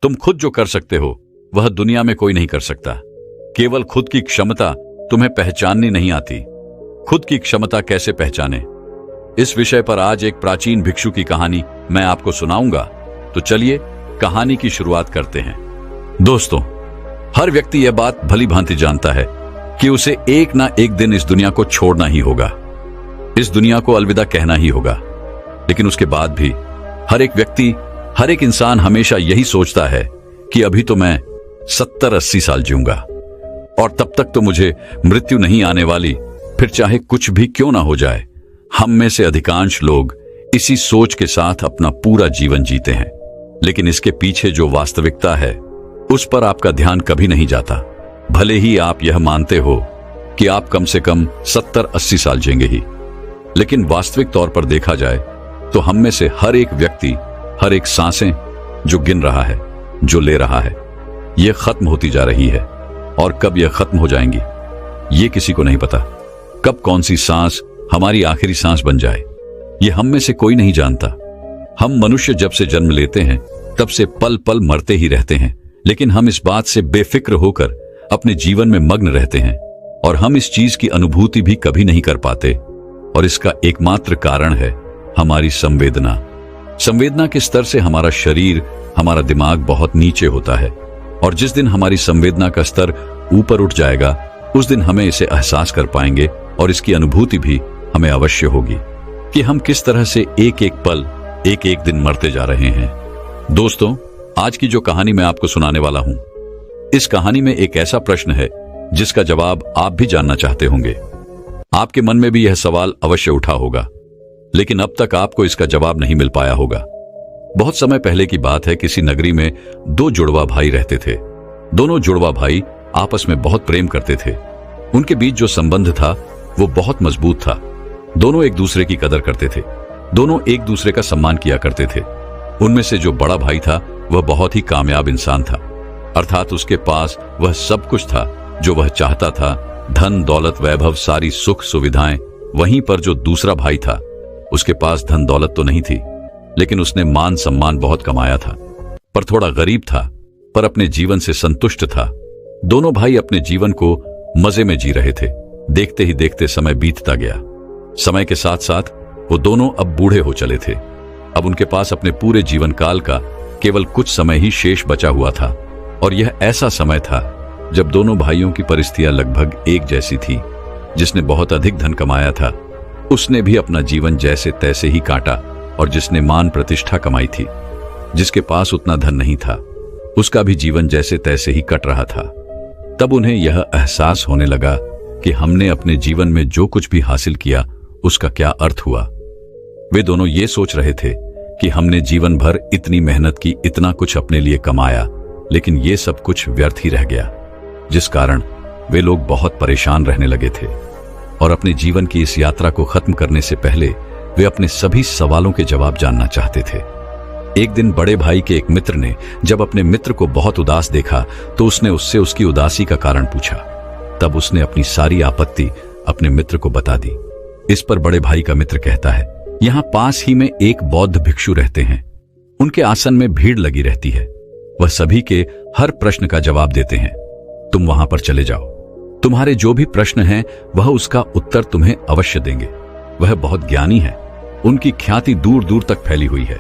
तुम खुद जो कर सकते हो वह दुनिया में कोई नहीं कर सकता। केवल खुद की क्षमता तुम्हें पहचाननी नहीं आती। खुद की क्षमता कैसे पहचाने, इस विषय पर आज एक प्राचीन भिक्षु की कहानी मैं आपको सुनाऊंगा। तो चलिए कहानी की शुरुआत करते हैं। दोस्तों, हर व्यक्ति यह बात भली भांति जानता है कि उसे एक ना एक दिन इस दुनिया को छोड़ना ही होगा, इस दुनिया को अलविदा कहना ही होगा। लेकिन उसके बाद भी हर एक व्यक्ति, हर एक इंसान हमेशा यही सोचता है कि अभी तो मैं 70-80 साल जीऊंगा और तब तक तो मुझे मृत्यु नहीं आने वाली, फिर चाहे कुछ भी क्यों ना हो जाए। हम में से अधिकांश लोग इसी सोच के साथ अपना पूरा जीवन जीते हैं, लेकिन इसके पीछे जो वास्तविकता है उस पर आपका ध्यान कभी नहीं जाता। भले ही आप यह मानते हो कि आप कम से कम 70-80 साल जिएंगे ही, लेकिन वास्तविक तौर पर देखा जाए तो हम में से हर एक व्यक्ति, हर एक सांसें जो गिन रहा है, जो ले रहा है, यह खत्म होती जा रही है। और कब यह खत्म हो जाएंगी ये किसी को नहीं पता। कब कौन सी सांस हमारी आखिरी सांस बन जाए यह हम में से कोई नहीं जानता। हम मनुष्य जब से जन्म लेते हैं तब से पल पल मरते ही रहते हैं, लेकिन हम इस बात से बेफिक्र होकर अपने जीवन में मग्न रहते हैं और हम इस चीज की अनुभूति भी कभी नहीं कर पाते। और इसका एकमात्र कारण है हमारी संवेदना। संवेदना के स्तर से हमारा शरीर, हमारा दिमाग बहुत नीचे होता है, और जिस दिन हमारी संवेदना का स्तर ऊपर उठ जाएगा उस दिन हमें इसे एहसास कर पाएंगे और इसकी अनुभूति भी हमें अवश्य होगी कि हम किस तरह से एक एक पल, एक एक दिन मरते जा रहे हैं। दोस्तों, आज की जो कहानी मैं आपको सुनाने वाला हूं, इस कहानी में एक ऐसा प्रश्न है जिसका जवाब आप भी जानना चाहते होंगे। आपके मन में भी यह सवाल अवश्य उठा होगा, लेकिन अब तक आपको इसका जवाब नहीं मिल पाया होगा। बहुत समय पहले की बात है, किसी नगरी में 2 जुड़वा भाई रहते थे। दोनों जुड़वा भाई आपस में बहुत प्रेम करते थे। उनके बीच जो संबंध था वो बहुत मजबूत था। दोनों एक दूसरे की कदर करते थे, दोनों एक दूसरे का सम्मान किया करते थे। उनमें से जो बड़ा भाई था वह बहुत ही कामयाब इंसान था, अर्थात उसके पास वह सब कुछ था जो वह चाहता था, धन दौलत वैभव सारी सुख सुविधाएं। वहीं पर जो दूसरा भाई था उसके पास धन दौलत तो नहीं थी, लेकिन उसने मान सम्मान बहुत कमाया था, पर थोड़ा गरीब था, पर अपने जीवन से संतुष्ट था। दोनों भाई अपने जीवन को मजे में जी रहे थे। देखते ही देखते समय बीतता गया। समय के साथ साथ वो दोनों अब बूढ़े हो चले थे। अब उनके पास अपने पूरे जीवन काल का केवल कुछ समय ही शेष बचा हुआ था, और यह ऐसा समय था जब दोनों भाइयों की परिस्थितियां लगभग एक जैसी थी। जिसने बहुत अधिक धन कमाया था उसने भी अपना जीवन जैसे तैसे ही काटा, और जिसने मान प्रतिष्ठा कमाई थी, जिसके पास उतना धन नहीं था, उसका भी जीवन जैसे तैसे ही कट रहा था। तब उन्हें यह एहसास होने लगा कि हमने अपने जीवन में जो कुछ भी हासिल किया उसका क्या अर्थ हुआ। वे दोनों ये सोच रहे थे कि हमने जीवन भर इतनी मेहनत की, इतना कुछ अपने लिए कमाया, लेकिन ये सब कुछ व्यर्थ ही रह गया, जिस कारण वे लोग बहुत परेशान रहने लगे थे। और अपने जीवन की इस यात्रा को खत्म करने से पहले वे अपने सभी सवालों के जवाब जानना चाहते थे। एक दिन बड़े भाई के एक मित्र ने जब अपने मित्र को बहुत उदास देखा तो उसने उससे उसकी उदासी का कारण पूछा। तब उसने अपनी सारी आपत्ति अपने मित्र को बता दी। इस पर बड़े भाई का मित्र कहता है, यहाँ पास ही में एक बौद्ध भिक्षु रहते हैं। उनके आसन में भीड़ लगी रहती है। वह सभी के हर प्रश्न का जवाब देते हैं। तुम वहां पर चले जाओ, तुम्हारे जो भी प्रश्न हैं वह उसका उत्तर तुम्हें अवश्य देंगे। वह बहुत ज्ञानी है, उनकी ख्याति दूर दूर तक फैली हुई है।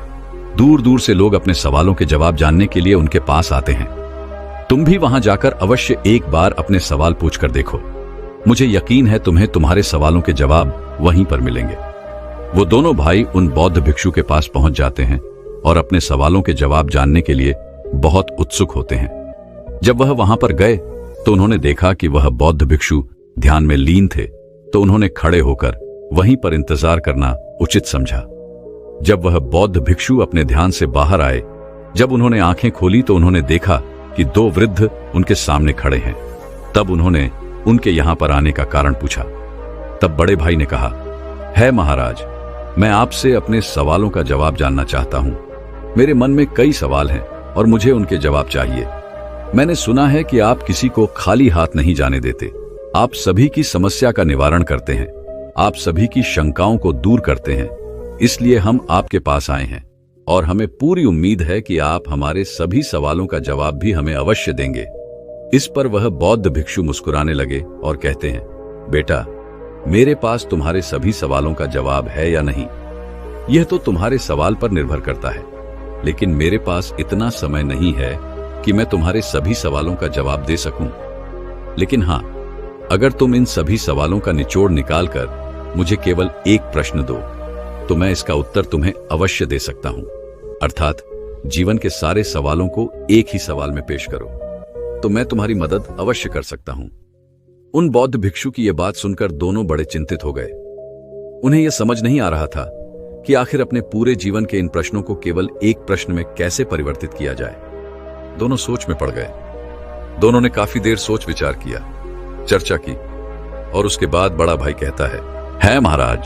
दूर दूर से लोग अपने सवालों के जवाब जानने के लिए उनके पास आते हैं। तुम भी वहां जाकर अवश्य एक बार अपने सवाल पूछकर देखो। मुझे यकीन है तुम्हें तुम्हारे सवालों के जवाब वहीं पर मिलेंगे। वो दोनों भाई उन बौद्ध भिक्षु के पास पहुंच जाते हैं और अपने सवालों के जवाब जानने के लिए बहुत उत्सुक होते हैं। जब वह वहां पर गए तो उन्होंने देखा कि वह बौद्ध भिक्षु ध्यान में लीन थे, तो उन्होंने खड़े होकर वहीं पर इंतजार करना उचित समझा। जब वह बौद्ध भिक्षु अपने ध्यान से बाहर आए, जब उन्होंने आंखें खोली तो उन्होंने देखा कि 2 वृद्ध उनके सामने खड़े हैं। तब उन्होंने उनके यहां पर आने का कारण पूछा। तब बड़े भाई ने कहा, है महाराज, मैं आपसे अपने सवालों का जवाब जानना चाहता हूं। मेरे मन में कई सवाल हैं और मुझे उनके जवाब चाहिए। मैंने सुना है कि आप किसी को खाली हाथ नहीं जाने देते। आप सभी की समस्या का निवारण करते हैं, आप सभी की शंकाओं को दूर करते हैं, इसलिए हम आपके पास आए हैं। और हमें पूरी उम्मीद है कि आप हमारे सभी सवालों का जवाब भी हमें अवश्य देंगे। इस पर वह बौद्ध भिक्षु मुस्कुराने लगे और कहते हैं, बेटा, मेरे पास तुम्हारे सभी सवालों का जवाब है या नहीं, यह तो तुम्हारे सवाल पर निर्भर करता है, लेकिन मेरे पास इतना समय नहीं है कि मैं तुम्हारे सभी सवालों का जवाब दे सकूं। लेकिन हां, अगर तुम इन सभी सवालों का निचोड़ निकालकर मुझे केवल एक प्रश्न दो, तो मैं इसका उत्तर तुम्हें अवश्य दे सकता हूं। अर्थात जीवन के सारे सवालों को एक ही सवाल में पेश करो, तो मैं तुम्हारी मदद अवश्य कर सकता हूं। उन बौद्ध भिक्षु की यह बात सुनकर दोनों बड़े चिंतित हो गए। उन्हें यह समझ नहीं आ रहा था कि आखिर अपने पूरे जीवन के इन प्रश्नों को केवल एक प्रश्न में कैसे परिवर्तित किया जाए। दोनों सोच में पड़ गए। दोनों ने काफी देर सोच विचार किया, चर्चा की, और उसके बाद बड़ा भाई कहता है महाराज,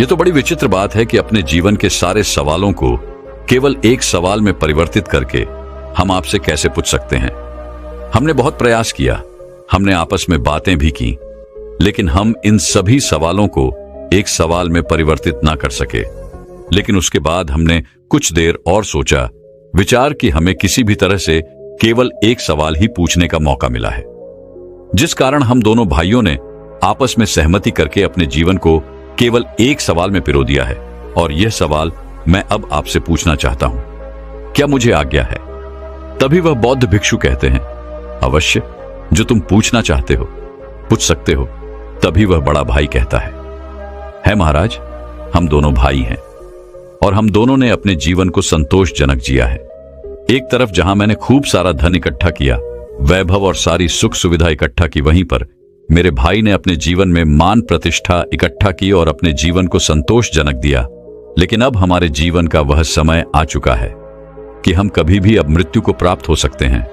ये तो बड़ी विचित्र बात है कि अपने जीवन के सारे सवालों को केवल एक सवाल में परिवर्तित करके हम आपसे कैसे पूछ सकते हैं। हमने बहुत प्रयास किया, हमने आपस में बातें भी की, लेकिन हम इन सभी सवालों को एक सवाल में परिवर्तित ना कर सके। लेकिन उसके बाद हमने कुछ देर और सोचा विचार कि हमें किसी भी तरह से केवल एक सवाल ही पूछने का मौका मिला है, जिस कारण हम दोनों भाइयों ने आपस में सहमति करके अपने जीवन को केवल एक सवाल में पिरो दिया है। और यह सवाल मैं अब आपसे पूछना चाहता हूं, क्या मुझे आज्ञा है? तभी वह बौद्ध भिक्षु कहते हैं, अवश्य, जो तुम पूछना चाहते हो पूछ सकते हो। तभी वह बड़ा भाई कहता है महाराज, हम दोनों भाई हैं और हम दोनों ने अपने जीवन को संतोषजनक जिया है। एक तरफ जहां मैंने खूब सारा धन इकट्ठा किया, वैभव और सारी सुख सुविधा इकट्ठा की, वहीं पर मेरे भाई ने अपने जीवन में मान प्रतिष्ठा इकट्ठा की और अपने जीवन को संतोषजनक दिया। लेकिन अब हमारे जीवन का वह समय आ चुका है कि हम कभी भी अब मृत्यु को प्राप्त हो सकते हैं।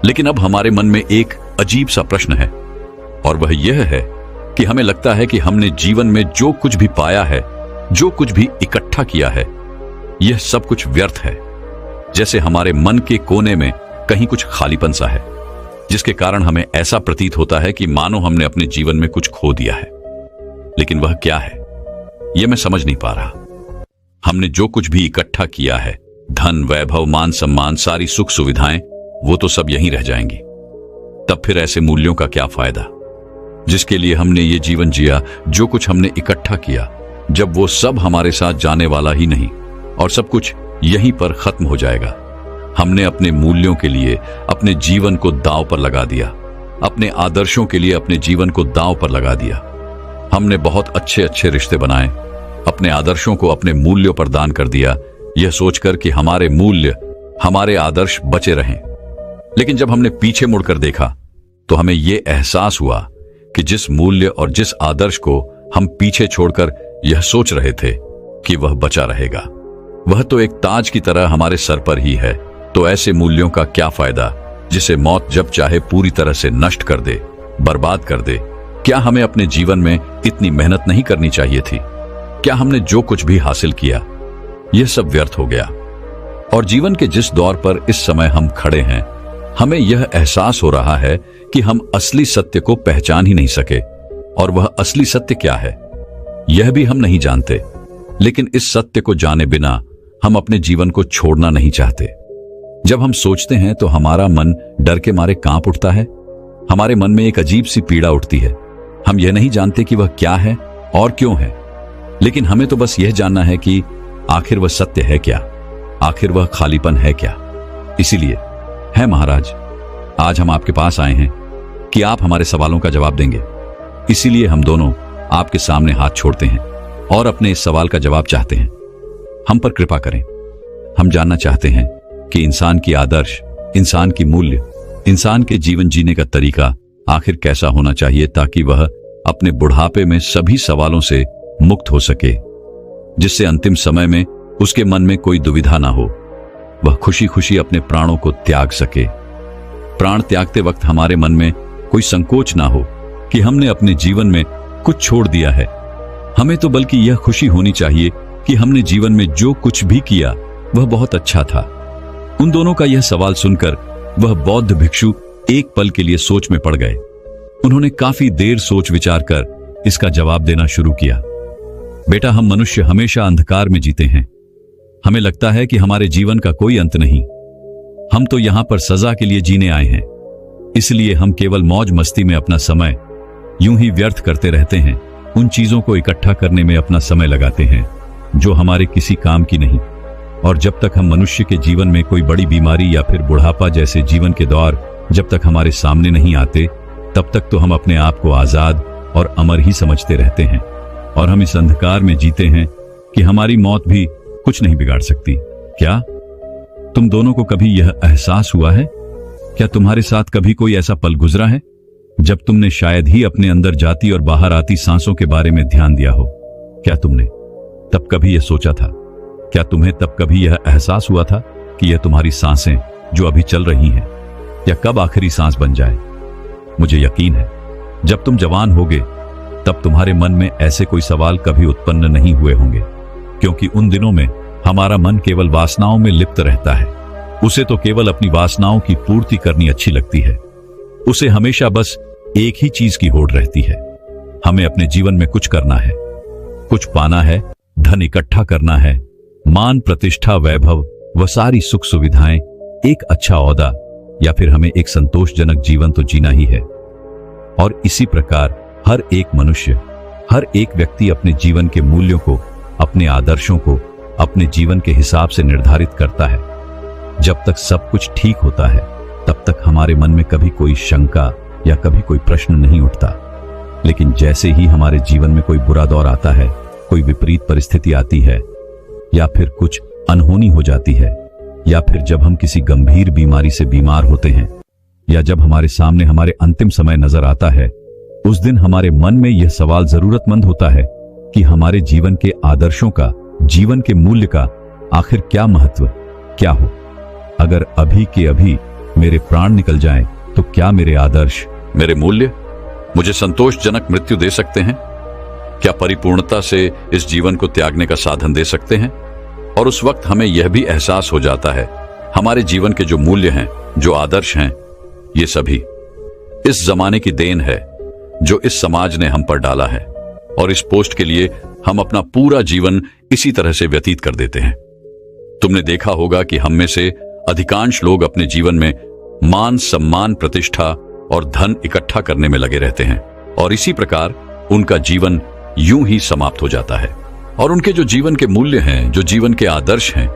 लेकिन अब हमारे मन में एक अजीब सा प्रश्न है, और वह यह है कि हमें लगता है कि हमने जीवन में जो कुछ भी पाया है, जो कुछ भी इकट्ठा किया है, यह सब कुछ व्यर्थ है। जैसे हमारे मन के कोने में कहीं कुछ खालीपन सा है, जिसके कारण हमें ऐसा प्रतीत होता है कि मानो हमने अपने जीवन में कुछ खो दिया है। लेकिन वह क्या है, यह मैं समझ नहीं पा रहा। हमने जो कुछ भी इकट्ठा किया है, धन, वैभव, मान सम्मान, सारी सुख सुविधाएं, वो तो सब यहीं रह जाएंगी। तब फिर ऐसे मूल्यों का क्या फायदा जिसके लिए हमने ये जीवन जिया? जो कुछ हमने इकट्ठा किया, जब वो सब हमारे साथ जाने वाला ही नहीं और सब कुछ यहीं पर खत्म हो जाएगा। हमने अपने मूल्यों के लिए अपने जीवन को दांव पर लगा दिया, अपने आदर्शों के लिए अपने जीवन को दांव पर लगा दिया। हमने बहुत अच्छे अच्छे रिश्ते बनाए, अपने आदर्शों को अपने मूल्यों पर दान कर दिया, यह सोचकर कि हमारे मूल्य, हमारे आदर्श बचे रहें। लेकिन जब हमने पीछे मुड़कर देखा तो हमें यह एहसास हुआ कि जिस मूल्य और जिस आदर्श को हम पीछे छोड़कर यह सोच रहे थे कि वह बचा रहेगा, वह तो एक ताज की तरह हमारे सर पर ही है। तो ऐसे मूल्यों का क्या फायदा जिसे मौत जब चाहे पूरी तरह से नष्ट कर दे, बर्बाद कर दे? क्या हमें अपने जीवन में इतनी मेहनत नहीं करनी चाहिए थी? क्या हमने जो कुछ भी हासिल किया, यह सब व्यर्थ हो गया? और जीवन के जिस दौर पर इस समय हम खड़े हैं, हमें यह एहसास हो रहा है कि हम असली सत्य को पहचान ही नहीं सके। और वह असली सत्य क्या है, यह भी हम नहीं जानते। लेकिन इस सत्य को जाने बिना हम अपने जीवन को छोड़ना नहीं चाहते। जब हम सोचते हैं तो हमारा मन डर के मारे कांप उठता है। हमारे मन में एक अजीब सी पीड़ा उठती है। हम यह नहीं जानते कि वह क्या है और क्यों है, लेकिन हमें तो बस यह जानना है कि आखिर वह सत्य है क्या, आखिर वह खालीपन है क्या। इसीलिए है महाराज, आज हम आपके पास आए हैं कि आप हमारे सवालों का जवाब देंगे। इसीलिए हम दोनों आपके सामने हाथ छोड़ते हैं और अपने इस सवाल का जवाब चाहते हैं। हम पर कृपा करें। हम जानना चाहते हैं कि इंसान की आदर्श, इंसान की मूल्य, इंसान के जीवन जीने का तरीका आखिर कैसा होना चाहिए, ताकि वह अपने बुढ़ापे में सभी सवालों से मुक्त हो सके, जिससे अंतिम समय में उसके मन में कोई दुविधा ना हो, वह खुशी खुशी अपने प्राणों को त्याग सके। प्राण त्यागते वक्त हमारे मन में कोई संकोच ना हो कि हमने अपने जीवन में कुछ छोड़ दिया है। हमें तो बल्कि यह खुशी होनी चाहिए कि हमने जीवन में जो कुछ भी किया वह बहुत अच्छा था। उन दोनों का यह सवाल सुनकर वह बौद्ध भिक्षु एक पल के लिए सोच में पड़ गए। उन्होंने काफी देर सोच विचार कर इसका जवाब देना शुरू किया। बेटा, हम मनुष्य हमेशा अंधकार में जीते हैं। हमें लगता है कि हमारे जीवन का कोई अंत नहीं, हम तो यहां पर सजा के लिए जीने आए हैं। इसलिए हम केवल मौज मस्ती में अपना समय यूं ही व्यर्थ करते रहते हैं, उन चीजों को इकट्ठा करने में अपना समय लगाते हैं जो हमारे किसी काम की नहीं। और जब तक हम मनुष्य के जीवन में कोई बड़ी बीमारी या फिर बुढ़ापा जैसे जीवन के दौर जब तक हमारे सामने नहीं आते, तब तक तो हम अपने आप को आजाद और अमर ही समझते रहते हैं, और हम इस अंधकार में जीते हैं कि हमारी मौत भी कुछ नहीं बिगाड़ सकती। क्या तुम दोनों को कभी यह एहसास हुआ है? क्या तुम्हारे साथ कभी कोई ऐसा पल गुजरा है जब तुमने शायद ही अपने अंदर जाती और बाहर आती सांसों के बारे में ध्यान दिया हो? क्या तुमने तब कभी यह सोचा था? क्या तुम्हें तब कभी यह एहसास हुआ था कि यह तुम्हारी सांसें जो अभी चल रही हैं, या कब आखिरी सांस बन जाए? मुझे यकीन है जब तुम जवान होगे तब तुम्हारे मन में ऐसे कोई सवाल कभी उत्पन्न नहीं हुए होंगे, क्योंकि उन दिनों में हमारा मन केवल वासनाओं में लिप्त रहता है। उसे तो केवल अपनी वासनाओं की पूर्ति करनी अच्छी लगती है। उसे हमेशा बस एक ही चीज की होड़ रहती है, हमें अपने जीवन में कुछ करना है, कुछ पाना है, धन इकट्ठा करना है, मान प्रतिष्ठा वैभव व सारी सुख सुविधाएं, एक अच्छा ओहदा, या फिर हमें एक संतोषजनक जीवन तो जीना ही है। और इसी प्रकार हर एक मनुष्य, हर एक व्यक्ति अपने जीवन के मूल्यों को, अपने आदर्शों को अपने जीवन के हिसाब से निर्धारित करता है। जब तक सब कुछ ठीक होता है तब तक हमारे मन में कभी कोई शंका या कभी कोई प्रश्न नहीं उठता। लेकिन जैसे ही हमारे जीवन में कोई बुरा दौर आता है, कोई विपरीत परिस्थिति आती है, या फिर कुछ अनहोनी हो जाती है, या फिर जब हम किसी गंभीर बीमारी से बीमार होते हैं, या जब हमारे सामने हमारे अंतिम समय नजर आता है, उस दिन हमारे मन में यह सवाल जरूरतमंद होता है कि हमारे जीवन के आदर्शों का, जीवन के मूल्य का आखिर क्या महत्व, क्या हो? अगर अभी के अभी मेरे प्राण निकल जाएं, तो क्या मेरे आदर्श, मेरे मूल्य मुझे संतोषजनक मृत्यु दे सकते हैं? क्या परिपूर्णता से इस जीवन को त्यागने का साधन दे सकते हैं? और उस वक्त हमें यह भी एहसास हो जाता है, हमारे जीवन के जो मूल्य हैं, जो आदर्श हैं, ये सभी इस जमाने की देन है जो इस समाज ने हम पर डाला है, और इस पोस्ट के लिए हम अपना पूरा जीवन इसी तरह से व्यतीत कर देते हैं। तुमने देखा होगा कि हम में से अधिकांश लोग अपने जीवन में मान, सम्मान, प्रतिष्ठा और धन इकट्ठा करने में लगे रहते हैं, और इसी प्रकार उनका जीवन यूं ही समाप्त हो जाता है, और उनके जो जीवन के मूल्य हैं, जो जीवन के आदर्श हैं,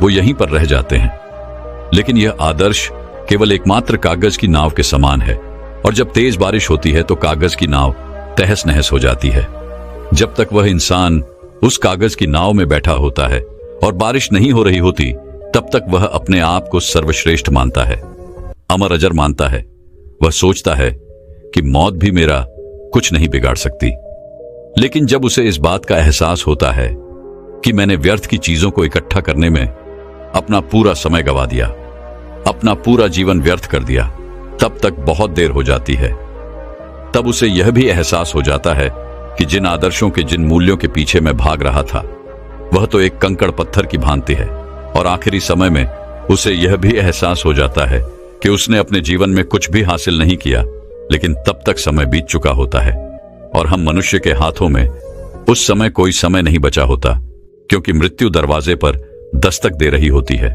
वो यहीं पर रह जाते हैं। लेकिन यह आदर्श केवल एकमात्र कागज की नाव के समान है, और जब तेज बारिश होती है तो कागज की नाव तहस नहस हो जाती है। जब तक वह इंसान उस कागज की नाव में बैठा होता है और बारिश नहीं हो रही होती, तब तक वह अपने आप को सर्वश्रेष्ठ मानता है, अमर अजर मानता है। वह सोचता है कि मौत भी मेरा कुछ नहीं बिगाड़ सकती। लेकिन जब उसे इस बात का एहसास होता है कि मैंने व्यर्थ की चीजों को इकट्ठा करने में अपना पूरा समय गंवा दिया, अपना पूरा जीवन व्यर्थ कर दिया, तब तक बहुत देर हो जाती है। तब उसे यह भी एहसास हो जाता है कि जिन आदर्शों के, जिन मूल्यों के पीछे मैं भाग रहा था, वह तो एक कंकड़ पत्थर की भांति है। और आखिरी समय में उसे यह भी एहसास हो जाता है कि उसने अपने जीवन में कुछ भी हासिल नहीं किया, लेकिन तब तक समय बीत चुका होता है, और हम मनुष्य के हाथों में उस समय कोई समय नहीं बचा होता, क्योंकि मृत्यु दरवाजे पर दस्तक दे रही होती है।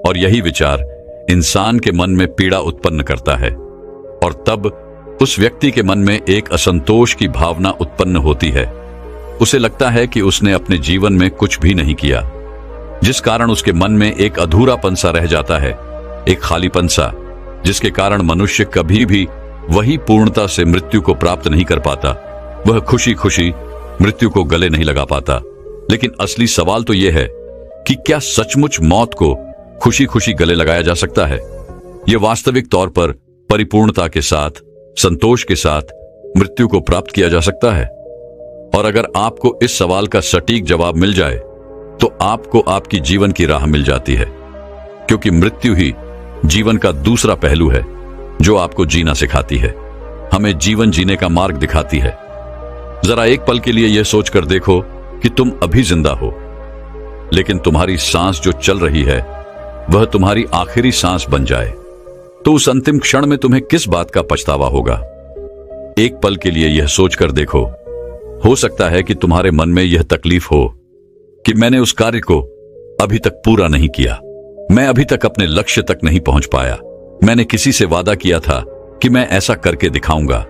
और यही विचार इंसान के मन में पीड़ा उत्पन्न करता है, और तब उस व्यक्ति के मन में एक असंतोष की भावना उत्पन्न होती है। उसे लगता है कि उसने अपने जीवन में कुछ भी नहीं किया, जिस कारण उसके मन में एक अधूरापन सा रह जाता है, एक खालीपन सा, जिसके कारण मनुष्य कभी भी वही पूर्णता से मृत्यु को प्राप्त नहीं कर पाता। वह खुशी खुशी मृत्यु को गले नहीं लगा पाता। लेकिन असली सवाल तो यह है कि क्या सचमुच मौत को खुशी खुशी गले लगाया जा सकता है? यह वास्तविक तौर पर परिपूर्णता के साथ, संतोष के साथ मृत्यु को प्राप्त किया जा सकता है? और अगर आपको इस सवाल का सटीक जवाब मिल जाए तो आपको आपकी जीवन की राह मिल जाती है, क्योंकि मृत्यु ही जीवन का दूसरा पहलू है जो आपको जीना सिखाती है, हमें जीवन जीने का मार्ग दिखाती है। जरा एक पल के लिए यह सोचकर देखो कि तुम अभी जिंदा हो, लेकिन तुम्हारी सांस जो चल रही है वह तुम्हारी आखिरी सांस बन जाए, तो उस अंतिम क्षण में तुम्हें किस बात का पछतावा होगा? एक पल के लिए यह सोचकर देखो। हो सकता है कि तुम्हारे मन में यह तकलीफ हो कि मैंने उस कार्य को अभी तक पूरा नहीं किया। मैं अभी तक अपने लक्ष्य तक नहीं पहुंच पाया। मैंने किसी से वादा किया था कि मैं ऐसा करके दिखाऊंगा,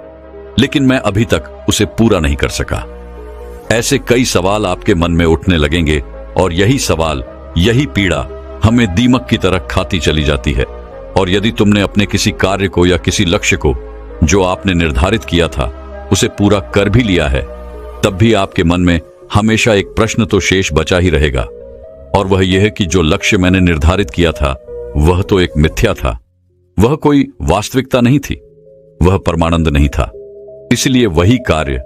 लेकिन मैं अभी तक उसे पूरा नहीं कर सका। ऐसे कई सवाल आपके मन में उठने लगेंगे और यही सवाल, यही पीड़ा हमें दीमक की तरह खाती चली जाती है। और यदि तुमने अपने किसी कार्य को या किसी लक्ष्य को जो आपने निर्धारित किया था उसे पूरा कर भी लिया है, तब भी आपके मन में हमेशा एक प्रश्न तो शेष बचा ही रहेगा, और वह यह है कि जो लक्ष्य मैंने निर्धारित किया था वह तो एक मिथ्या था। वह कोई वास्तविकता नहीं थी, वह परमानंद नहीं था। इसलिए वही कार्य,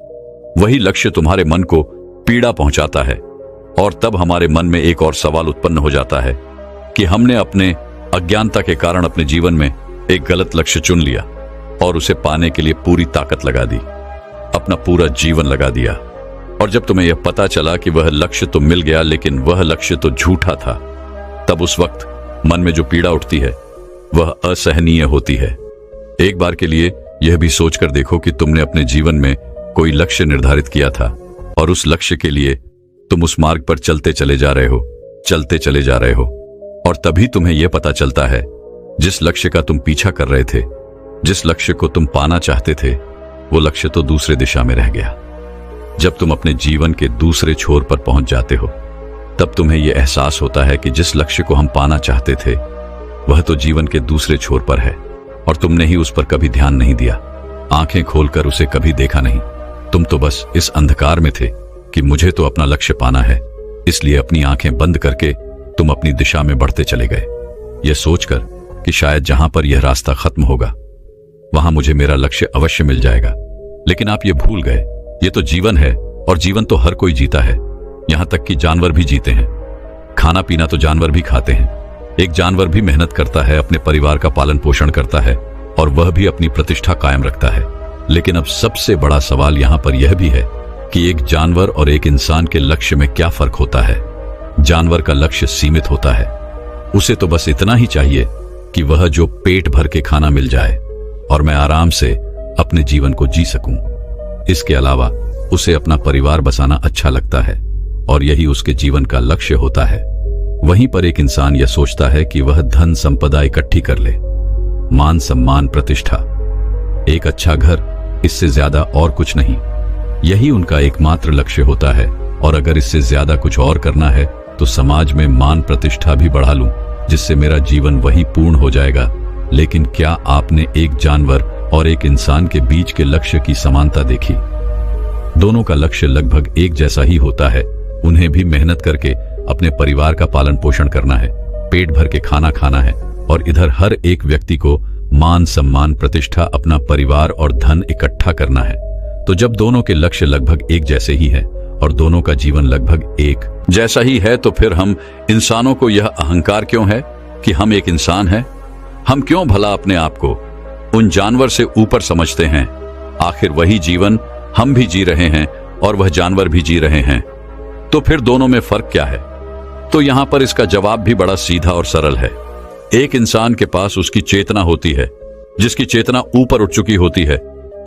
वही लक्ष्य तुम्हारे मन को पीड़ा पहुंचाता है। और तब हमारे मन में एक और सवाल उत्पन्न हो जाता है कि हमने अपने अज्ञानता के कारण अपने जीवन में एक गलत लक्ष्य चुन लिया और उसे पाने के लिए पूरी ताकत लगा दी, अपना पूरा जीवन लगा दिया। और जब तुम्हें यह पता चला कि वह लक्ष्य तो मिल गया लेकिन वह लक्ष्य तो झूठा था, तब उस वक्त मन में जो पीड़ा उठती है वह असहनीय होती है। एक बार के लिए यह भी सोचकर देखो कि तुमने अपने जीवन में कोई लक्ष्य निर्धारित किया था और उस लक्ष्य के लिए तुम उस मार्ग पर चलते चले जा रहे हो, और तभी तुम्हें यह पता चलता है जिस लक्ष्य का तुम पीछा कर रहे थे, जिस लक्ष्य को तुम पाना चाहते थे, वो लक्ष्य तो दूसरे दिशा में रह गया। जब तुम अपने जीवन के दूसरे छोर पर पहुंच जाते हो, तब तुम्हें यह एहसास होता है कि जिस लक्ष्य को हम पाना चाहते थे वह तो जीवन के दूसरे छोर पर है और तुमने ही उस पर कभी ध्यान नहीं दिया, आंखें खोलकर उसे कभी देखा नहीं। तुम तो बस इस अंधकार में थे कि मुझे तो अपना लक्ष्य पाना है, इसलिए अपनी आंखें बंद करके तुम अपनी दिशा में बढ़ते चले गए, यह सोचकर कि शायद जहां पर यह रास्ता खत्म होगा वहां मुझे मेरा लक्ष्य अवश्य मिल जाएगा। लेकिन आप ये भूल गए, ये तो जीवन है और जीवन तो हर कोई जीता है, यहां तक कि जानवर भी जीते हैं। खाना पीना तो जानवर भी खाते हैं। एक जानवर भी मेहनत करता है, अपने परिवार का पालन पोषण करता है और वह भी अपनी प्रतिष्ठा कायम रखता है। लेकिन अब सबसे बड़ा सवाल यहां पर यह भी है कि एक जानवर और एक इंसान के लक्ष्य में क्या फर्क होता है। जानवर का लक्ष्य सीमित होता है, उसे तो बस इतना ही चाहिए कि वह जो पेट भर के खाना मिल जाए और मैं आराम से अपने जीवन को जी सकूं। इसके अलावा उसे अपना परिवार बसाना अच्छा लगता है और यही उसके जीवन का लक्ष्य होता है। वहीं पर एक इंसान यह सोचता है कि वह धन संपदा इकट्ठी कर ले, मान सम्मान प्रतिष्ठा, एक अच्छा घर, इससे ज्यादा और कुछ नहीं। यही उनका एकमात्र लक्ष्य होता है। और अगर इससे ज्यादा कुछ और करना है तो समाज में मान प्रतिष्ठा भी बढ़ा लूं, जिससे मेरा जीवन वही पूर्ण हो जाएगा। लेकिन क्या आपने एक जानवर और एक इंसान के बीच के लक्ष्य की समानता देखी? दोनों का लक्ष्य लगभग एक जैसा ही होता है। उन्हें भी मेहनत करके अपने परिवार का पालन पोषण करना है, पेट भर के खाना खाना है, और इधर हर एक व्यक्ति को मान सम्मान प्रतिष्ठा, अपना परिवार और धन इकट्ठा करना है। तो जब दोनों के लक्ष्य लगभग एक जैसे ही है और दोनों का जीवन लगभग एक जैसा ही है, तो फिर हम इंसानों को यह अहंकार क्यों है कि हम एक इंसान हैं? हम क्यों भला अपने आप को उन जानवर से ऊपर समझते हैं? आखिर वही जीवन हम भी जी रहे हैं और वह जानवर भी जी रहे हैं, तो फिर दोनों में फर्क क्या है? तो यहां पर इसका जवाब भी बड़ा सीधा और सरल है। एक इंसान के पास उसकी चेतना होती है, जिसकी चेतना ऊपर उठ चुकी होती है।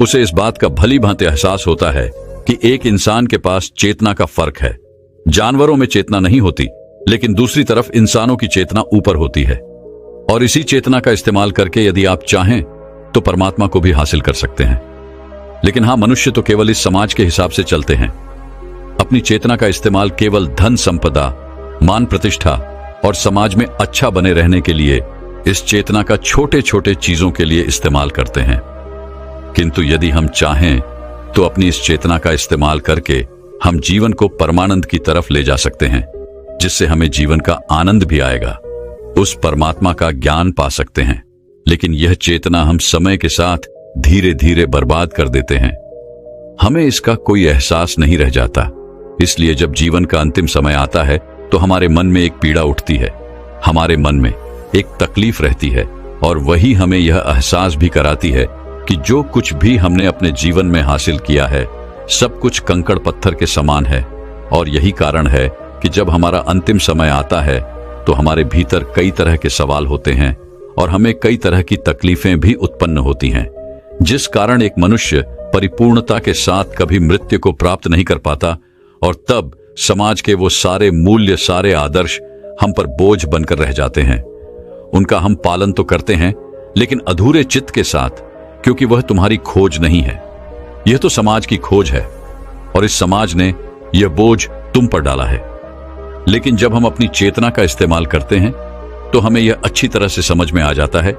उसे इस बात का भली भांति एहसास होता है कि एक इंसान के पास चेतना का फर्क है। जानवरों में चेतना नहीं होती, लेकिन दूसरी तरफ इंसानों की चेतना ऊपर होती है, और इसी चेतना का इस्तेमाल करके यदि आप चाहें तो परमात्मा को भी हासिल कर सकते हैं। लेकिन हां, मनुष्य तो केवल इस समाज के हिसाब से चलते हैं। अपनी चेतना का इस्तेमाल केवल धन संपदा, मान प्रतिष्ठा और समाज में अच्छा बने रहने के लिए इस चेतना का छोटे छोटे चीजों के लिए इस्तेमाल करते हैं। किंतु यदि हम चाहें तो अपनी इस चेतना का इस्तेमाल करके हम जीवन को परमानंद की तरफ ले जा सकते हैं, जिससे हमें जीवन का आनंद भी आएगा, उस परमात्मा का ज्ञान पा सकते हैं। लेकिन यह चेतना हम समय के साथ धीरे धीरे बर्बाद कर देते हैं। हमें इसका कोई एहसास नहीं रह जाता। इसलिए जब जीवन का अंतिम समय आता है तो हमारे मन में एक पीड़ा उठती है, हमारे मन में एक तकलीफ रहती है, और वही हमें यह एहसास भी कराती है कि जो कुछ भी हमने अपने जीवन में हासिल किया है सब कुछ कंकड़ पत्थर के समान है। और यही कारण है कि जब हमारा अंतिम समय आता है तो हमारे भीतर कई तरह के सवाल होते हैं और हमें कई तरह की तकलीफें भी उत्पन्न होती हैं, जिस कारण एक मनुष्य परिपूर्णता के साथ कभी मृत्यु को प्राप्त नहीं कर पाता। और तब समाज के वो सारे मूल्य, सारे आदर्श हम पर बोझ बनकर रह जाते हैं। उनका हम पालन तो करते हैं, लेकिन अधूरे चित्त के साथ, क्योंकि वह तुम्हारी खोज नहीं है। यह तो समाज की खोज है, और इस समाज ने यह बोझ तुम पर डाला है। लेकिन जब हम अपनी चेतना का इस्तेमाल करते हैं, तो हमें यह अच्छी तरह से समझ में आ जाता है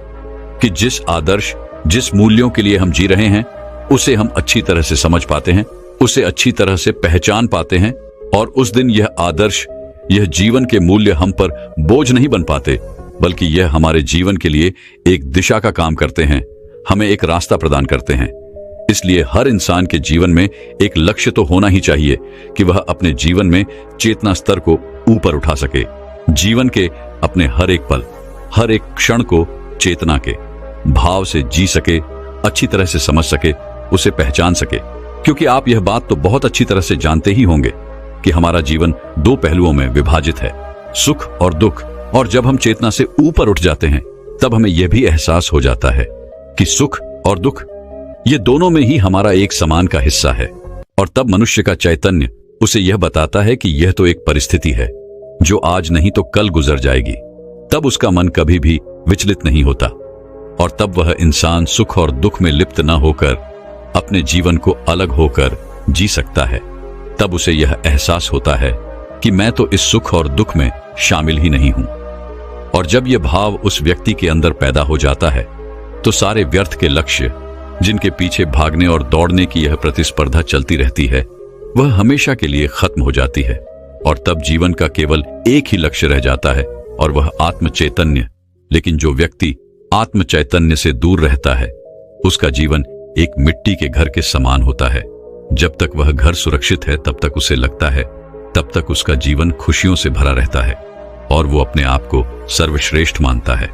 कि जिस आदर्श, जिस मूल्यों के लिए हम जी रहे हैं, उसे हम अच्छी तरह से समझ पाते हैं, उसे अच्छी तरह से पहचान पाते हैं, और उस दिन यह आदर्श, यह जीवन के मूल्य हम पर बोझ नहीं बन पाते, बल्कि यह हमारे जीवन के लिए एक दिशा का काम करते हैं, हमें एक रास्ता प्रदान करते हैं। इसलिए हर इंसान के जीवन में एक लक्ष्य तो होना ही चाहिए कि वह अपने जीवन में चेतना स्तर को ऊपर उठा सके, जीवन के अपने हर एक पल, हर एक क्षण को चेतना के भाव से जी सके, अच्छी तरह से समझ सके, उसे पहचान सके। क्योंकि आप यह बात तो बहुत अच्छी तरह से जानते ही होंगे कि हमारा जीवन दो पहलुओं में विभाजित है, सुख और दुख। और जब हम चेतना से ऊपर उठ जाते हैं, तब हमें यह भी एहसास हो जाता है कि सुख और दुख, ये दोनों में ही हमारा एक समान का हिस्सा है। और तब मनुष्य का चैतन्य उसे यह बताता है कि यह तो एक परिस्थिति है जो आज नहीं तो कल गुजर जाएगी। तब उसका मन कभी भी विचलित नहीं होता, और तब वह इंसान सुख और दुख में लिप्त न होकर अपने जीवन को अलग होकर जी सकता है। तब उसे यह एहसास होता है कि मैं तो इस सुख और दुख में शामिल ही नहीं हूं। और जब यह भाव उस व्यक्ति के अंदर पैदा हो जाता है, तो सारे व्यर्थ के लक्ष्य, जिनके पीछे भागने और दौड़ने की यह प्रतिस्पर्धा चलती रहती है, वह हमेशा के लिए खत्म हो जाती है। और तब जीवन का केवल एक ही लक्ष्य रह जाता है, और वह आत्म चैतन्य। लेकिन जो व्यक्ति आत्म चैतन्य से दूर रहता है, उसका जीवन एक मिट्टी के घर के समान होता है। जब तक वह घर सुरक्षित है, तब तक उसे लगता है, तब तक उसका जीवन खुशियों से भरा रहता है, और वो अपने आप को सर्वश्रेष्ठ मानता है।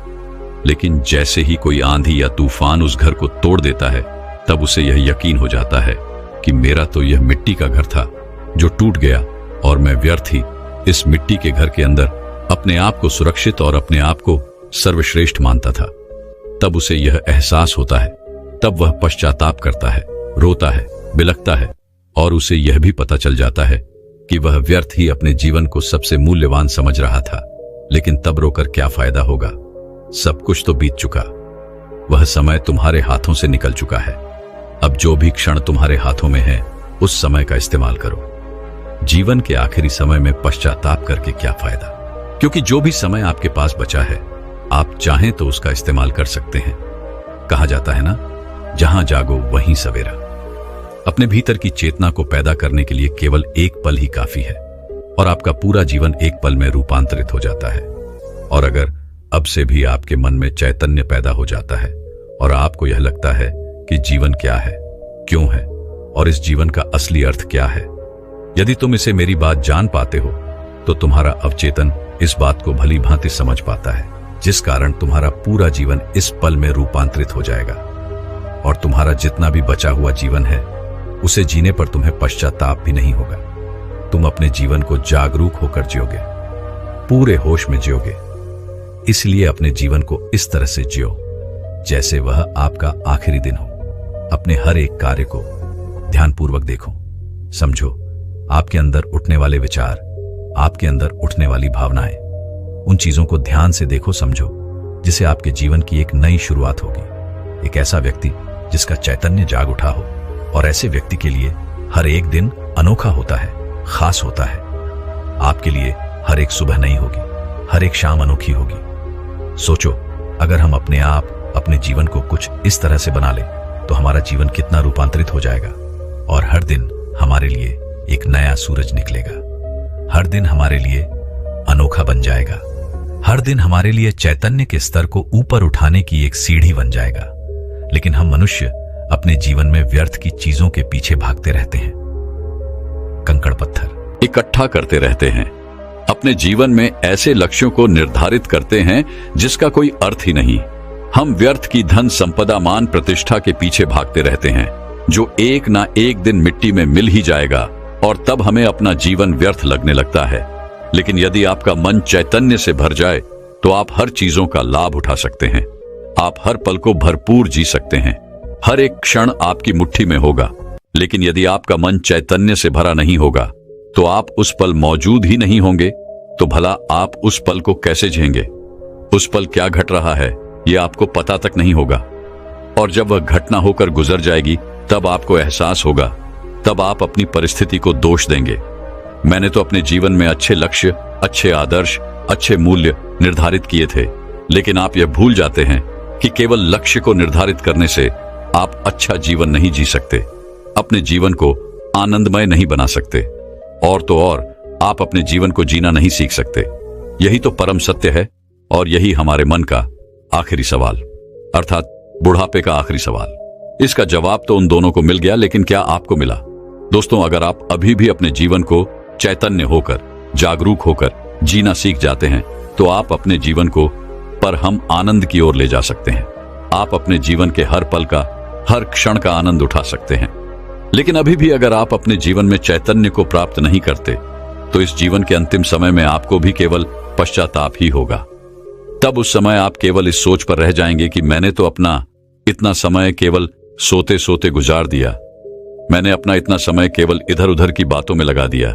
लेकिन जैसे ही कोई आंधी या तूफान उस घर को तोड़ देता है, तब उसे यह यकीन हो जाता है कि मेरा तो यह मिट्टी का घर था जो टूट गया, और मैं व्यर्थ ही इस मिट्टी के घर के अंदर अपने आप को सुरक्षित और अपने आप को सर्वश्रेष्ठ मानता था। तब उसे यह एहसास होता है, तब वह पश्चाताप करता है, रोता है, बिलखता है, और उसे यह भी पता चल जाता है कि वह व्यर्थ ही अपने जीवन को सबसे मूल्यवान समझ रहा था। लेकिन तब रोकर क्या फायदा होगा? सब कुछ तो बीत चुका, वह समय तुम्हारे हाथों से निकल चुका है। अब जो भी क्षण तुम्हारे हाथों में है, उस समय का इस्तेमाल करो। जीवन के आखिरी समय में पश्चाताप करके क्या फायदा? क्योंकि जो भी समय आपके पास बचा है, आप चाहें तो उसका इस्तेमाल कर सकते हैं। कहा जाता है ना, जहां जागो वहीं सवेरा। अपने भीतर की चेतना को पैदा करने के लिए केवल एक पल ही काफी है, और आपका पूरा जीवन एक पल में रूपांतरित हो जाता है। और अगर अब से भी आपके मन में चैतन्य पैदा हो जाता है, और आपको यह लगता है कि जीवन क्या है, क्यों है, और इस जीवन का असली अर्थ क्या है, यदि तुम इसे मेरी बात जान पाते हो, तो तुम्हारा अवचेतन इस बात को भली भांति समझ पाता है, जिस कारण तुम्हारा पूरा जीवन इस पल में रूपांतरित हो जाएगा। और तुम्हारा जितना भी बचा हुआ जीवन है, उसे जीने पर तुम्हें पश्चाताप भी नहीं होगा। तुम अपने जीवन को जागरूक होकर जियोगे, पूरे होश में जियोगे। इसलिए अपने जीवन को इस तरह से जियो जैसे वह आपका आखिरी दिन हो। अपने हर एक कार्य को ध्यानपूर्वक देखो, समझो। आपके अंदर उठने वाले विचार, आपके अंदर उठने वाली भावनाएं, उन चीजों को ध्यान से देखो, समझो, जिससे आपके जीवन की एक नई शुरुआत होगी। एक ऐसा व्यक्ति जिसका चैतन्य जाग उठा हो, और ऐसे व्यक्ति के लिए हर एक दिन अनोखा होता है, खास होता है। आपके लिए हर एक सुबह नई होगी, हर एक शाम अनोखी होगी। सोचो, अगर हम अपने आप अपने जीवन को कुछ इस तरह से बना लें, तो हमारा जीवन कितना रूपांतरित हो जाएगा। और हर दिन हमारे लिए एक नया सूरज निकलेगा, हर दिन हमारे लिए अनोखा बन जाएगा, हर दिन हमारे लिए चैतन्य के स्तर को ऊपर उठाने की एक सीढ़ी बन जाएगा। लेकिन हम मनुष्य अपने जीवन में व्यर्थ की चीजों के पीछे भागते रहते हैं, कंकड़ पत्थर इकट्ठा करते रहते हैं, अपने जीवन में ऐसे लक्ष्यों को निर्धारित करते हैं जिसका कोई अर्थ ही नहीं। हम व्यर्थ की धन संपदा, मान प्रतिष्ठा के पीछे भागते रहते हैं, जो एक ना एक दिन मिट्टी में मिल ही जाएगा, और तब हमें अपना जीवन व्यर्थ लगने लगता है। लेकिन यदि आपका मन चैतन्य से भर जाए, तो आप हर चीजों का लाभ उठा सकते हैं। आप हर पल को भरपूर जी सकते हैं, हर एक क्षण आपकी मुट्ठी में होगा। लेकिन यदि आपका मन चैतन्य से भरा नहीं होगा, तो आप उस पल मौजूद ही नहीं होंगे। तो भला आप उस पल को कैसे झेलेंगे? उस पल क्या घट रहा है यह आपको पता तक नहीं होगा, और जब वह घटना होकर गुजर जाएगी तब आपको एहसास होगा, तब आप अपनी परिस्थिति को दोष देंगे। मैंने तो अपने जीवन में अच्छे लक्ष्य, अच्छे आदर्श, अच्छे मूल्य निर्धारित किए थे, लेकिन आप यह भूल जाते हैं कि केवल लक्ष्य को निर्धारित करने से आप अच्छा जीवन नहीं जी सकते, अपने जीवन को आनंदमय नहीं बना सकते, और तो और आप अपने जीवन को जीना नहीं सीख सकते। यही तो परम सत्य है, और यही हमारे मन का आखिरी सवाल, अर्थात बुढ़ापे का आखिरी सवाल। इसका जवाब तो उन दोनों को मिल गया, लेकिन क्या आपको मिला? दोस्तों, अगर आप अभी भी अपने जीवन को चैतन्य होकर, जागरूक होकर जीना सीख जाते हैं तो आप अपने जीवन को पर हम आनंद की ओर ले जा सकते हैं। आप अपने जीवन के हर पल का, हर क्षण का आनंद उठा सकते हैं। लेकिन अभी भी अगर आप अपने जीवन में चैतन्य को प्राप्त नहीं करते तो इस जीवन के अंतिम समय में आपको भी केवल पश्चाताप ही होगा। तब उस समय आप केवल इस सोच पर रह जाएंगे कि मैंने तो अपना इतना समय केवल सोते सोते गुजार दिया, मैंने अपना इतना समय केवल इधर उधर की बातों में लगा दिया।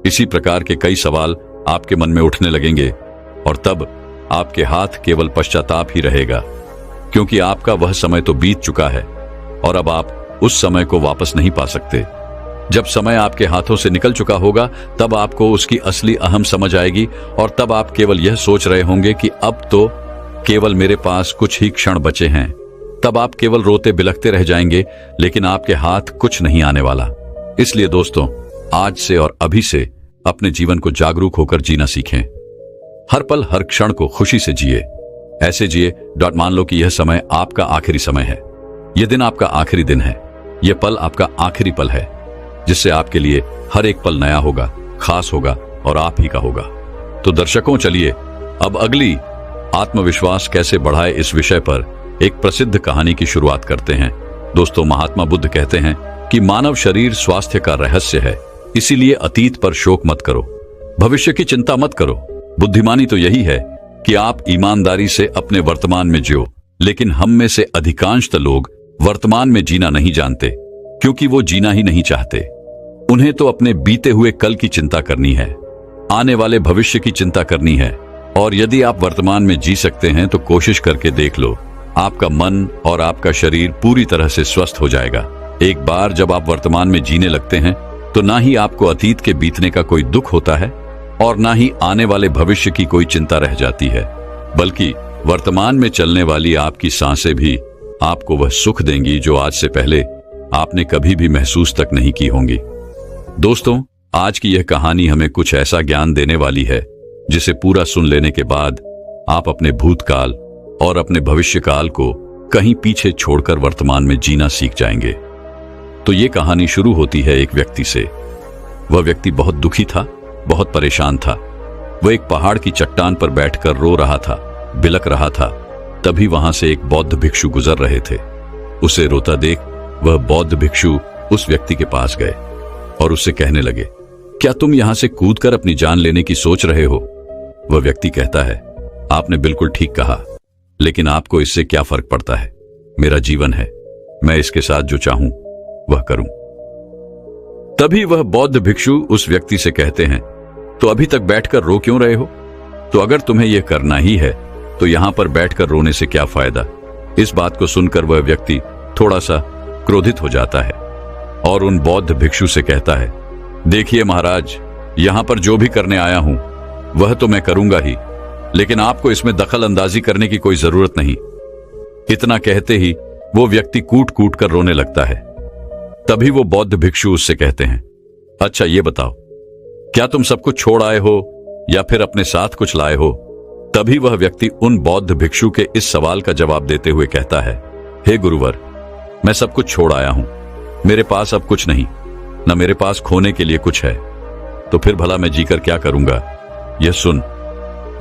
इसी प्रकार के कई सवाल आपके मन में उठने लगेंगे, और तब आपके हाथ केवल पश्चाताप ही रहेगा, क्योंकि आपका वह समय तो बीत चुका है और अब आप उस समय को वापस नहीं पा सकते। जब समय आपके हाथों से निकल चुका होगा तब आपको उसकी असली अहम समझ आएगी, और तब आप केवल यह सोच रहे होंगे कि अब तो केवल मेरे पास कुछ ही क्षण बचे हैं। तब आप केवल रोते बिलखते रह जाएंगे, लेकिन आपके हाथ कुछ नहीं आने वाला। इसलिए दोस्तों, आज से और अभी से अपने जीवन को जागरूक होकर जीना सीखें। हर पल, हर क्षण को खुशी से जिए। ऐसे जिए मान लो कि यह समय आपका आखिरी समय है, यह दिन आपका आखिरी दिन है, यह पल आपका आखिरी पल है, जिससे आपके लिए हर एक पल नया होगा, खास होगा और आप ही का होगा। तो दर्शकों, चलिए अब अगली आत्मविश्वास कैसे बढ़ाए इस विषय पर एक प्रसिद्ध कहानी की शुरुआत करते हैं। दोस्तों, महात्मा बुद्ध कहते हैं कि मानव शरीर स्वास्थ्य का रहस्य है, इसीलिए अतीत पर शोक मत करो, भविष्य की चिंता मत करो। बुद्धिमानी तो यही है कि आप ईमानदारी से अपने वर्तमान में जियो, लेकिन हम में से अधिकांश लोग वर्तमान में जीना नहीं जानते, क्योंकि वो जीना ही नहीं चाहते। उन्हें तो अपने बीते हुए कल की चिंता करनी है, आने वाले भविष्य की चिंता करनी है। और यदि आप वर्तमान में जी सकते हैं तो कोशिश करके देख लो, आपका मन और आपका शरीर पूरी तरह से स्वस्थ हो जाएगा। एक बार जब आप वर्तमान में जीने लगते हैं तो ना ही आपको अतीत के बीतने का कोई दुख होता है और ना ही आने वाले भविष्य की कोई चिंता रह जाती है, बल्कि वर्तमान में चलने वाली आपकी सांसें भी आपको वह सुख देंगी जो आज से पहले आपने कभी भी महसूस तक नहीं की होंगी। दोस्तों, आज की यह कहानी हमें कुछ ऐसा ज्ञान देने वाली है जिसे पूरा सुन लेने के बाद आप अपने भूतकाल और अपने भविष्य काल को कहीं पीछे छोड़कर वर्तमान में जीना सीख जाएंगे। तो ये कहानी शुरू होती है एक व्यक्ति से। वह व्यक्ति बहुत दुखी था, बहुत परेशान था। वह एक पहाड़ की चट्टान पर बैठकर रो रहा था, बिलक रहा था। तभी वहां से एक बौद्ध भिक्षु गुजर रहे थे। उसे रोता देख वह बौद्ध भिक्षु उस व्यक्ति के पास गए और उससे कहने लगे, क्या तुम यहां से कूदकर अपनी जान लेने की सोच रहे हो? वह व्यक्ति कहता है, आपने बिल्कुल ठीक कहा, लेकिन आपको इससे क्या फर्क पड़ता है? मेरा जीवन है, मैं इसके साथ जो चाहूं वह करूं। तभी वह बौद्ध भिक्षु उस व्यक्ति से कहते हैं, तो अभी तक बैठकर रो क्यों रहे हो? तो अगर तुम्हें यह करना ही है तो यहां पर बैठकर रोने से क्या फायदा? इस बात को सुनकर वह व्यक्ति थोड़ा सा क्रोधित हो जाता है और उन बौद्ध भिक्षु से कहता है, देखिए महाराज, यहां पर जो भी करने आया हूं वह तो मैं करूंगा ही, लेकिन आपको इसमें दखल अंदाजी करने की कोई जरूरत नहीं। इतना कहते ही वो व्यक्ति कूट कूट कर रोने लगता है। तभी वो बौद्ध भिक्षु उससे कहते हैं, अच्छा ये बताओ, क्या तुम सब कुछ छोड़ आए हो या फिर अपने साथ कुछ लाए हो? तभी वह व्यक्ति उन बौद्ध भिक्षु के इस सवाल का जवाब देते हुए कहता है, हे गुरुवर, मैं सब कुछ छोड़ आया हूं, मेरे पास अब कुछ नहीं, न मेरे पास खोने के लिए कुछ है, तो फिर भला मैं जीकर क्या करूंगा? यह सुन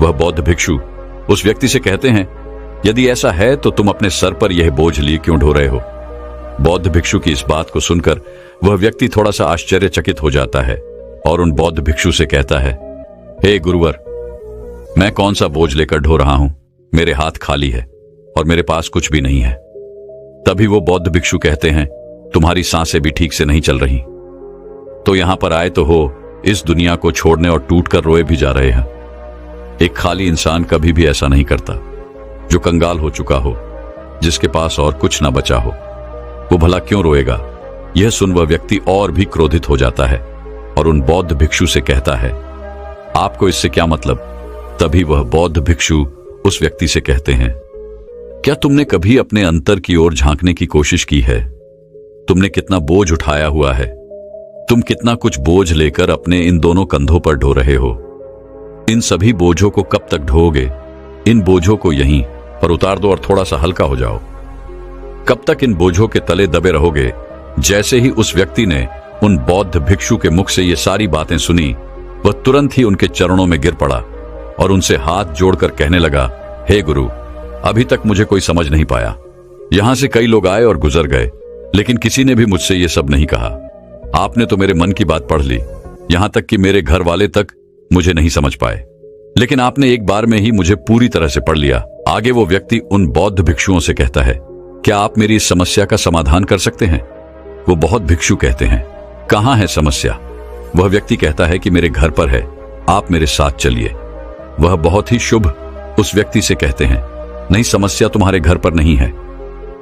वह बौद्ध भिक्षु उस व्यक्ति से कहते हैं, यदि ऐसा है तो तुम अपने सर पर यह बोझ लिए क्यों ढो रहे हो? बौद्ध भिक्षु की इस बात को सुनकर वह व्यक्ति थोड़ा सा आश्चर्यचकित हो जाता है और उन बौद्ध भिक्षु से कहता है, हे गुरुवर, मैं कौन सा बोझ लेकर ढो रहा हूं? मेरे हाथ खाली है और मेरे पास कुछ भी नहीं है। तभी वो बौद्ध भिक्षु कहते हैं, तुम्हारी सांसें भी ठीक से नहीं चल रही, तो यहां पर आए तो हो, इस दुनिया को छोड़ने और टूटकर रोए भी जा रहे हैं। एक खाली इंसान कभी भी ऐसा नहीं करता। जो कंगाल हो चुका हो, जिसके पास और कुछ ना बचा हो, वो भला क्यों रोएगा? यह सुन वह व्यक्ति और भी क्रोधित हो जाता है और उन बौद्ध भिक्षु से कहता है, आपको इससे क्या मतलब? तभी वह बौद्ध भिक्षु उस व्यक्ति से कहते हैं, क्या तुमने कभी अपने अंतर की ओर झांकने की कोशिश की है? तुमने कितना बोझ उठाया हुआ है? तुम कितना कुछ बोझ लेकर अपने इन दोनों कंधों पर ढो रहे हो? इन सभी बोझों को कब तक ढोओगे? इन बोझों को यहीं पर उतार दो और थोड़ा सा हल्का हो जाओ। कब तक इन बोझों के तले दबे रहोगे? जैसे ही उस व्यक्ति ने उन बौद्ध भिक्षु के मुख से ये सारी बातें सुनी, वह तुरंत ही उनके चरणों में गिर पड़ा और उनसे हाथ जोड़कर कहने लगा, हे गुरु, अभी तक मुझे कोई समझ नहीं पाया। यहां से कई लोग आए और गुजर गए, लेकिन किसी ने भी मुझसे ये सब नहीं कहा। आपने तो मेरे मन की बात पढ़ ली, यहां तक कि मेरे घर वाले तक मुझे नहीं समझ पाए, लेकिन आपने एक बार में ही मुझे पूरी तरह से पढ़ लिया। आगे वो व्यक्ति उन बौद्ध भिक्षुओं से कहता है, क्या आप मेरी इस समस्या का समाधान कर सकते हैं? वो बौद्ध भिक्षु कहते हैं, कहां है समस्या? वह व्यक्ति कहता है कि मेरे घर पर है, आप मेरे साथ चलिए। वह बहुत ही शुभ उस व्यक्ति से कहते हैं, नहीं, समस्या तुम्हारे घर पर नहीं है।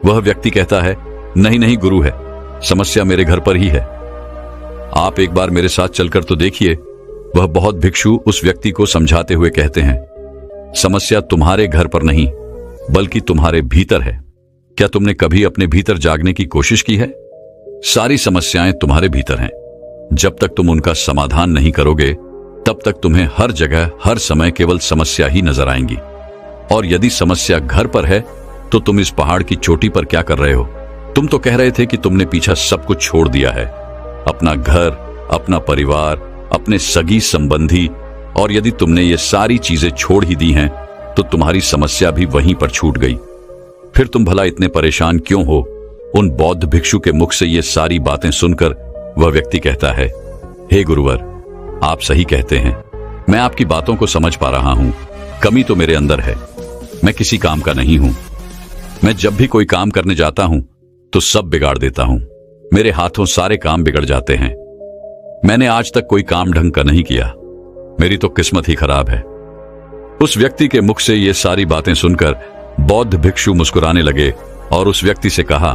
वह व्यक्ति कहता है, नहीं नहीं गुरु है, समस्या मेरे घर पर ही है, आप एक बार मेरे साथ चलकर तो देखिए। वह बौद्ध भिक्षु उस व्यक्ति को समझाते हुए कहते हैं, समस्या तुम्हारे घर पर नहीं बल्कि तुम्हारे भीतर है। क्या तुमने कभी अपने भीतर जागने की कोशिश की है? सारी समस्याएं तुम्हारे भीतर हैं। जब तक तुम उनका समाधान नहीं करोगे, तब तक तुम्हें हर जगह हर समय केवल समस्या ही नजर आएंगी। और यदि समस्या घर पर है, तो तुम इस पहाड़ की चोटी पर क्या कर रहे हो? तुम तो कह रहे थे कि तुमने पीछा सब कुछ छोड़ दिया है, अपना घर, अपना परिवार, अपने सगी संबंधी, और यदि तुमने ये सारी चीजें छोड़ ही दी हैं, तो तुम्हारी समस्या भी वहीं पर छूट गई। फिर तुम भला इतने परेशान क्यों हो? उन बौद्ध भिक्षु के मुख से ये सारी बातें सुनकर वह व्यक्ति कहता है, हे गुरुवर, आप सही कहते हैं, मैं आपकी बातों को समझ पा रहा हूं। कमी तो मेरे अंदर है, मैं किसी काम का नहीं हूं। मैं जब भी कोई काम करने जाता हूं तो सब बिगाड़ देता हूं। मेरे हाथों सारे काम बिगड़ जाते हैं। मैंने आज तक कोई काम ढंग का नहीं किया, मेरी तो किस्मत ही खराब है। उस व्यक्ति के मुख से ये सारी बातें सुनकर बौद्ध भिक्षु मुस्कुराने लगे और उस व्यक्ति से कहा,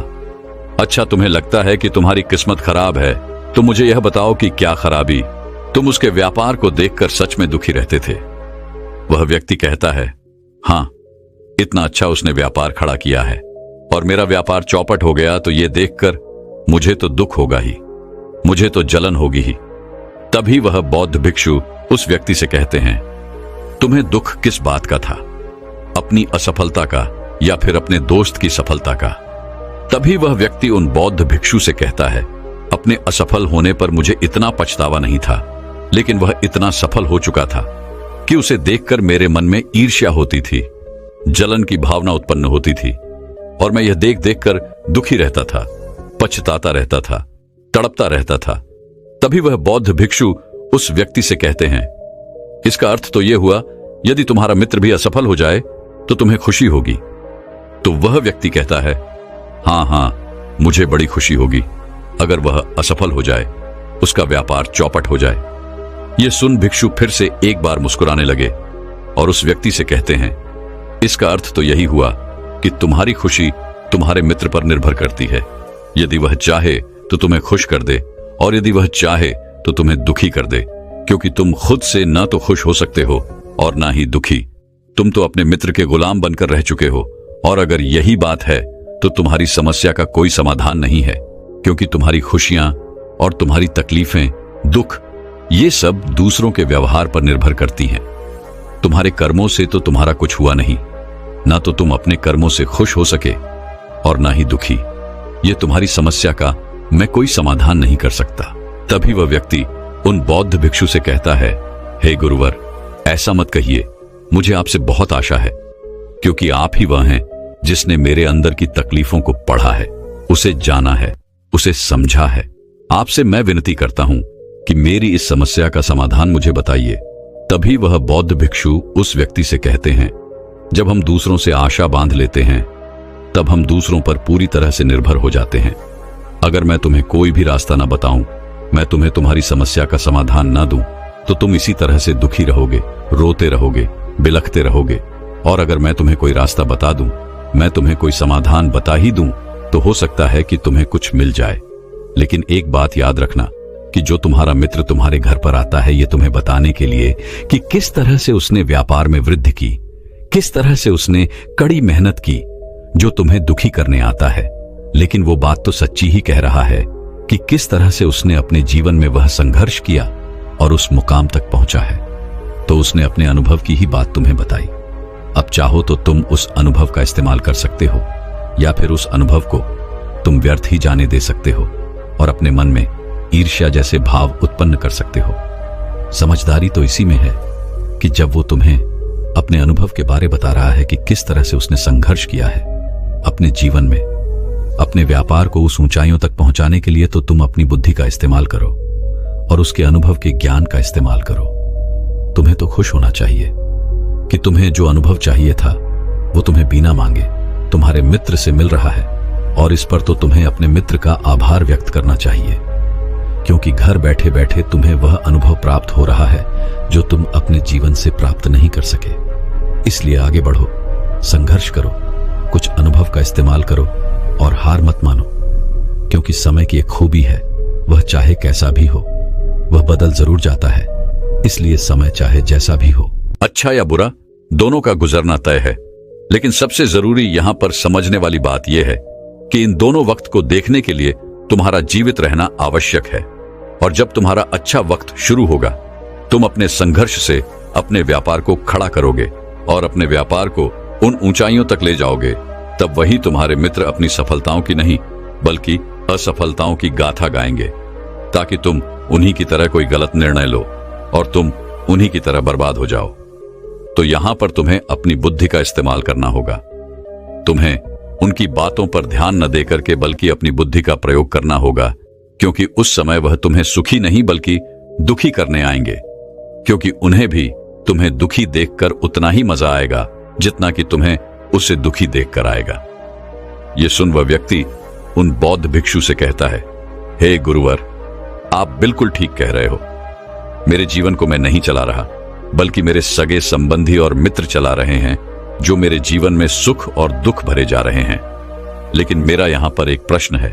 अच्छा, तुम्हें लगता है कि तुम्हारी किस्मत खराब है, तो मुझे यह बताओ कि क्या खराबी? तुम उसके व्यापार को देखकर सच में दुखी रहते थे। वह व्यक्ति कहता है, हां, इतना अच्छा उसने व्यापार खड़ा किया है और मेरा व्यापार चौपट हो गया, तो यह देखकर मुझे तो दुख होगा ही, मुझे तो जलन होगी ही। तभी वह बौद्ध भिक्षु उस व्यक्ति से कहते हैं, तुम्हें दुख किस बात का था? अपनी असफलता का या फिर अपने दोस्त की सफलता का? तभी वह व्यक्ति उन बौद्ध भिक्षु से कहता है, अपने असफल होने पर मुझे इतना पछतावा नहीं था, लेकिन वह इतना सफल हो चुका था कि उसे देखकर मेरे मन में ईर्ष्या होती थी, जलन की भावना उत्पन्न होती थी, और मैं यह देख देखकर दुखी रहता था, पछताता रहता था, तड़पता रहता था। तभी वह बौद्ध भिक्षु उस व्यक्ति से कहते हैं, इसका अर्थ तो यह हुआ, यदि तुम्हारा मित्र भी असफल हो जाए तो तुम्हें खुशी होगी। तो वह व्यक्ति कहता है, हां हां, मुझे बड़ी खुशी होगी अगर वह असफल हो जाए, उसका व्यापार चौपट हो जाए। यह सुन भिक्षु फिर से एक बार मुस्कुराने लगे और उस व्यक्ति से कहते हैं, इसका अर्थ तो यही हुआ कि तुम्हारी खुशी तुम्हारे मित्र पर निर्भर करती है। यदि वह चाहे तो तुम्हें खुश कर दे, और यदि वह चाहे तो तुम्हें दुखी कर दे, क्योंकि तुम खुद से ना तो खुश हो सकते हो और ना ही दुखी। तुम तो अपने मित्र के गुलाम बनकर रह चुके हो, और अगर यही बात है तो तुम्हारी समस्या का कोई समाधान नहीं है, क्योंकि तुम्हारी खुशियां और तुम्हारी तकलीफें, दुख, ये सब दूसरों के व्यवहार पर निर्भर करती हैं। तुम्हारे कर्मों से तो तुम्हारा कुछ हुआ नहीं, ना तो तुम अपने कर्मों से खुश हो सके और ना ही दुखी। ये तुम्हारी समस्या का मैं कोई समाधान नहीं कर सकता। तभी वह व्यक्ति उन बौद्ध भिक्षु से कहता है, हे गुरुवर, ऐसा मत कहिए, मुझे आपसे बहुत आशा है, क्योंकि आप ही वह हैं जिसने मेरे अंदर की तकलीफों को पढ़ा है, उसे जाना है, उसे समझा है। आपसे मैं विनती करता हूं कि मेरी इस समस्या का समाधान मुझे बताइए। तभी वह बौद्ध भिक्षु उस व्यक्ति से कहते हैं, जब हम दूसरों से आशा बांध लेते हैं, तब हम दूसरों पर पूरी तरह से निर्भर हो जाते हैं। अगर मैं तुम्हें कोई भी रास्ता ना बताऊं, मैं तुम्हें तुम्हारी समस्या का समाधान ना दूं तो तुम इसी तरह से दुखी रहोगे, रोते रहोगे, बिलखते रहोगे। और अगर मैं तुम्हें कोई रास्ता बता दूं, मैं तुम्हें कोई समाधान बता ही दूं, तो हो सकता है कि तुम्हें कुछ मिल जाए। लेकिन एक बात याद रखना कि जो तुम्हारा मित्र तुम्हारे घर पर आता है ये तुम्हें बताने के लिए कि किस तरह से उसने व्यापार में वृद्धि की, किस तरह से उसने कड़ी मेहनत की, जो तुम्हें दुखी करने आता है। लेकिन वो बात तो सच्ची ही कह रहा है कि किस तरह से उसने अपने जीवन में वह संघर्ष किया और उस मुकाम तक पहुंचा है। तो उसने अपने अनुभव की ही बात तुम्हें बताई। अब चाहो तो तुम उस अनुभव का इस्तेमाल कर सकते हो, या फिर उस अनुभव को तुम व्यर्थ ही जाने दे सकते हो और अपने मन में ईर्ष्या जैसे भाव उत्पन्न कर सकते हो। समझदारी तो इसी में है कि जब वो तुम्हें अपने अनुभव के बारे बता रहा है कि किस तरह से उसने संघर्ष किया है अपने जीवन में, अपने व्यापार को उस ऊंचाइयों तक पहुंचाने के लिए, तो तुम अपनी बुद्धि का इस्तेमाल करो और उसके अनुभव के ज्ञान का इस्तेमाल करो। तुम्हें तो खुश होना चाहिए कि तुम्हें जो अनुभव चाहिए था वो तुम्हें बिना मांगे तुम्हारे मित्र से मिल रहा है, और इस पर तो तुम्हें अपने मित्र का आभार व्यक्त करना चाहिए, क्योंकि घर बैठे बैठे तुम्हें वह अनुभव प्राप्त हो रहा है जो तुम अपने जीवन से प्राप्त नहीं कर सके। इसलिए आगे बढ़ो, संघर्ष करो, कुछ अनुभव का इस्तेमाल करो और हार मत मानो, क्योंकि समय की एक खूबी है, वह चाहे कैसा भी हो वह बदल जरूर जाता है। इसलिए समय चाहे जैसा भी हो, अच्छा या बुरा, दोनों का गुजरना तय है। लेकिन सबसे जरूरी यहां पर समझने वाली बात यह है कि इन दोनों वक्त को देखने के लिए तुम्हारा जीवित रहना आवश्यक है। और जब तुम्हारा अच्छा वक्त शुरू होगा, तुम अपने संघर्ष से अपने व्यापार को खड़ा करोगे और अपने व्यापार को उन ऊंचाइयों तक ले जाओगे। तब वही तुम्हारे मित्र अपनी सफलताओं की नहीं बल्कि असफलताओं की गाथा गाएंगे, ताकि तुम उन्हीं की तरह कोई गलत निर्णय लो और तुम उन्हीं की तरह बर्बाद हो जाओ। तो यहां पर तुम्हें अपनी बुद्धि का इस्तेमाल करना होगा। तुम्हें उनकी बातों पर ध्यान न देकर के बल्कि अपनी बुद्धि का प्रयोग करना होगा, क्योंकि उस समय वह तुम्हें सुखी नहीं बल्कि दुखी करने आएंगे, क्योंकि उन्हें भी तुम्हें दुखी देखकर उतना ही मजा आएगा जितना कि तुम्हें उसे दुखी देखकर आएगा। यह सुन वह व्यक्ति उन बौद्ध भिक्षु से कहता है, हे गुरुवर, आप बिल्कुल ठीक कह रहे हो। मेरे जीवन को मैं नहीं चला रहा बल्कि मेरे सगे संबंधी और मित्र चला रहे हैं, जो मेरे जीवन में सुख और दुख भरे जा रहे हैं। लेकिन मेरा यहां पर एक प्रश्न है।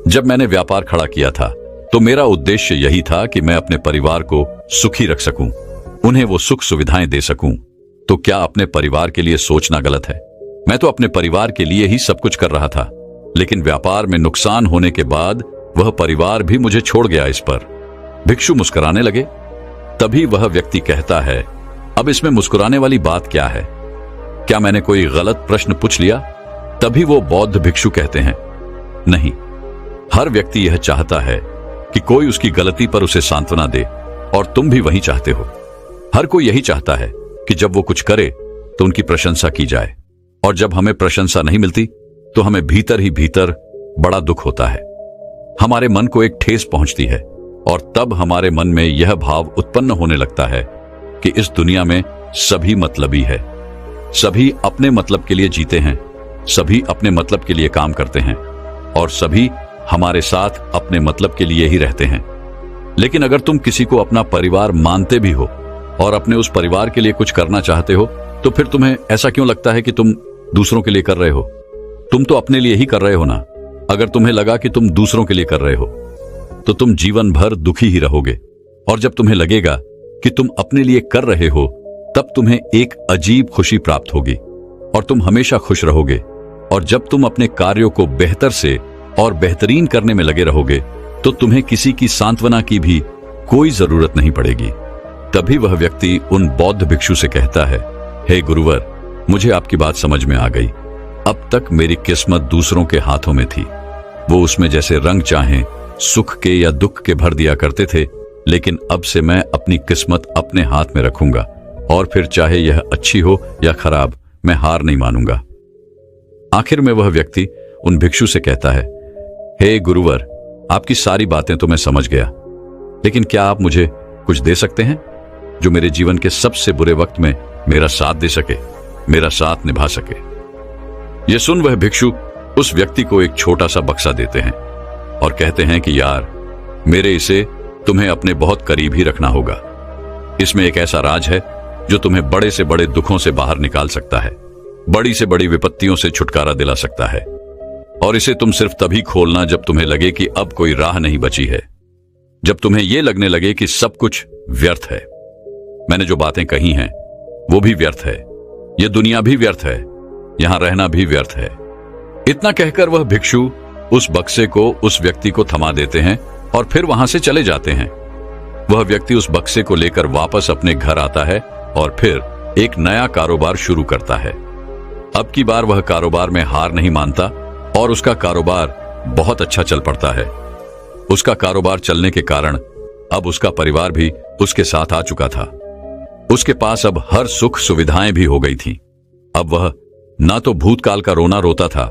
जब मैंने व्यापार खड़ा किया था तो मेरा उद्देश्य यही था कि मैं अपने परिवार को सुखी रख सकूं, उन्हें वो सुख सुविधाएं दे सकूं। तो क्या अपने परिवार के लिए सोचना गलत है? मैं तो अपने परिवार के लिए ही सब कुछ कर रहा था, लेकिन व्यापार में नुकसान होने के बाद वह परिवार भी मुझे छोड़ गया। इस पर भिक्षु मुस्कुराने लगे। तभी वह व्यक्ति कहता है, अब इसमें मुस्कुराने वाली बात क्या है? क्या मैंने कोई गलत प्रश्न पूछ लिया? तभी वो बौद्ध भिक्षु कहते हैं, नहीं, हर व्यक्ति यह चाहता है कि कोई उसकी गलती पर उसे सांत्वना दे, और तुम भी वही चाहते हो। हर कोई यही चाहता है कि जब वो कुछ करे तो उनकी प्रशंसा की जाए, और जब हमें प्रशंसा नहीं मिलती तो हमें भीतर ही भीतर बड़ा दुख होता है। हमारे मन को एक ठेस पहुंचती है, और तब हमारे मन में यह भाव उत्पन्न होने लगता है कि इस दुनिया में सभी मतलबी है, सभी अपने मतलब के लिए जीते हैं, सभी अपने मतलब के लिए काम करते हैं, और सभी हमारे साथ अपने मतलब के लिए ही रहते हैं। लेकिन अगर तुम किसी को अपना परिवार मानते भी हो और अपने उस परिवार के लिए कुछ करना चाहते हो, तो फिर तुम्हें ऐसा क्यों लगता है कि तुम दूसरों के लिए कर रहे हो? तुम तो अपने लिए ही कर रहे हो ना। अगर तुम्हें लगा कि तुम दूसरों के लिए कर रहे हो तो तुम जीवन भर दुखी ही रहोगे, और जब तुम्हें लगेगा कि तुम अपने लिए कर रहे हो तब तुम्हें एक अजीब खुशी प्राप्त होगी और तुम हमेशा खुश रहोगे। और जब तुम अपने कार्यों को बेहतर से और बेहतरीन करने में लगे रहोगे तो तुम्हें किसी की सांत्वना की भी कोई जरूरत नहीं पड़ेगी। तभी वह व्यक्ति उन बौद्ध भिक्षु से कहता है, हे गुरुवर, मुझे आपकी बात समझ में आ गई। अब तक मेरी किस्मत दूसरों के हाथों में थी। वो उसमें जैसे रंग चाहें सुख के या दुख के भर दिया करते थे, लेकिन अब से मैं अपनी किस्मत अपने हाथ में रखूंगा, और फिर चाहे यह अच्छी हो या खराब, मैं हार नहीं मानूंगा। आखिर में वह व्यक्ति उन भिक्षु से कहता है, हे गुरुवर, आपकी सारी बातें तो मैं समझ गया, लेकिन क्या आप मुझे कुछ दे सकते हैं जो मेरे जीवन के सबसे बुरे वक्त में मेरा साथ दे सके, मेरा साथ निभा सके? यह सुन वह भिक्षु उस व्यक्ति को एक छोटा सा बक्सा देते हैं और कहते हैं कि यार, मेरे इसे तुम्हें अपने बहुत करीब ही रखना होगा। इसमें एक ऐसा राज है जो तुम्हें बड़े से बड़े दुखों से बाहर निकाल सकता है, बड़ी से बड़ी विपत्तियों से छुटकारा दिला सकता है। और इसे तुम सिर्फ तभी खोलना जब तुम्हें लगे कि अब कोई राह नहीं बची है, जब तुम्हें यह लगने लगे कि सब कुछ व्यर्थ है। मैंने जो बातें कही हैं वो भी व्यर्थ है, यह दुनिया भी व्यर्थ है, यहां रहना भी व्यर्थ है। इतना कहकर वह भिक्षु उस बक्से को उस व्यक्ति को थमा देते हैं और फिर वहां से चले जाते हैं। वह व्यक्ति उस बक्से को लेकर वापस अपने घर आता है और फिर एक नया कारोबार शुरू करता है। अब की बार वह कारोबार में हार नहीं मानता और उसका कारोबार बहुत अच्छा चल पड़ता है। उसका कारोबार चलने के कारण अब उसका परिवार भी उसके साथ आ चुका था। उसके पास अब हर सुख सुविधाएं भी हो गई थीं। अब वह ना तो भूतकाल का रोना रोता था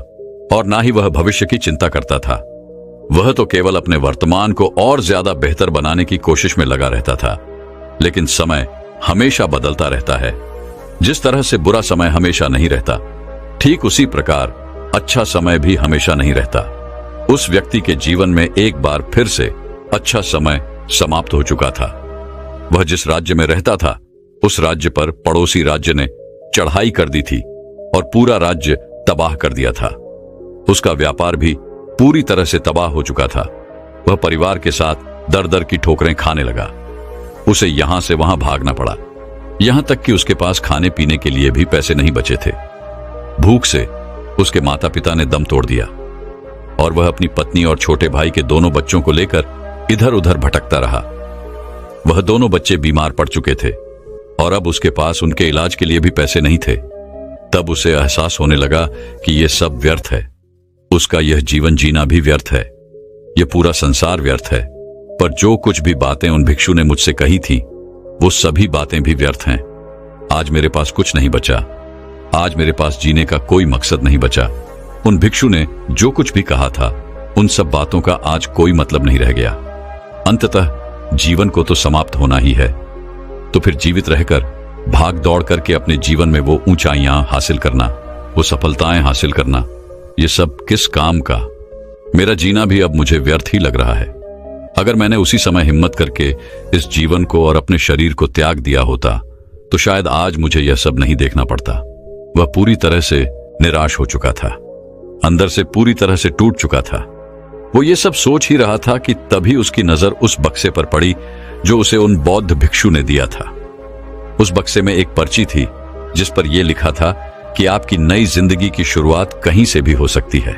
और ना ही वह भविष्य की चिंता करता था। वह तो केवल अपने वर्तमान को और ज्यादा बेहतर बनाने की कोशिश में लगा रहता था। लेकिन समय हमेशा बदलता रहता है। जिस तरह से बुरा समय हमेशा नहीं रहता, ठीक उसी प्रकार अच्छा समय भी हमेशा नहीं रहता। उस व्यक्ति के जीवन में एक बार फिर से अच्छा समय समाप्त हो चुका था। वह जिस राज्य में रहता था उस राज्य पर पड़ोसी राज्य ने चढ़ाई कर दी थी और पूरा राज्य तबाह कर दिया था। उसका व्यापार भी पूरी तरह से तबाह हो चुका था। वह परिवार के साथ दर दर की ठोकरें खाने लगा। उसे यहां से वहां भागना पड़ा, यहां तक कि उसके पास खाने पीने के लिए भी पैसे नहीं बचे थे। भूख से उसके माता पिता ने दम तोड़ दिया और वह अपनी पत्नी और छोटे भाई के दोनों बच्चों को लेकर इधर उधर भटकता रहा। वह दोनों बच्चे बीमार पड़ चुके थे और अब उसके पास उनके इलाज के लिए भी पैसे नहीं थे। तब उसे एहसास होने लगा कि यह सब व्यर्थ है। उसका यह जीवन जीना भी व्यर्थ है, यह पूरा संसार व्यर्थ है। पर जो कुछ भी बातें उन भिक्षु ने मुझसे कही थी वो सभी बातें भी व्यर्थ हैं। आज मेरे पास कुछ नहीं बचा, आज मेरे पास जीने का कोई मकसद नहीं बचा। उन भिक्षु ने जो कुछ भी कहा था उन सब बातों का आज कोई मतलब नहीं रह गया। अंततः जीवन को तो समाप्त होना ही है, तो फिर जीवित रहकर भाग दौड़ करके अपने जीवन में वो ऊंचाइयां हासिल करना, वो सफलताएं हासिल करना, ये सब किस काम का। मेरा जीना भी अब मुझे व्यर्थ ही लग रहा है। अगर मैंने उसी समय हिम्मत करके इस जीवन को और अपने शरीर को त्याग दिया होता तो शायद आज मुझे यह सब नहीं देखना पड़ता। वह पूरी तरह से निराश हो चुका था, अंदर से पूरी तरह से टूट चुका था। वो ये सब सोच ही रहा था कि तभी उसकी नजर उस बक्से पर पड़ी जो उसे उन बौद्ध भिक्षु ने दिया था। उस बक्से में एक पर्ची थी जिस पर यह लिखा था कि आपकी नई जिंदगी की शुरुआत कहीं से भी हो सकती है।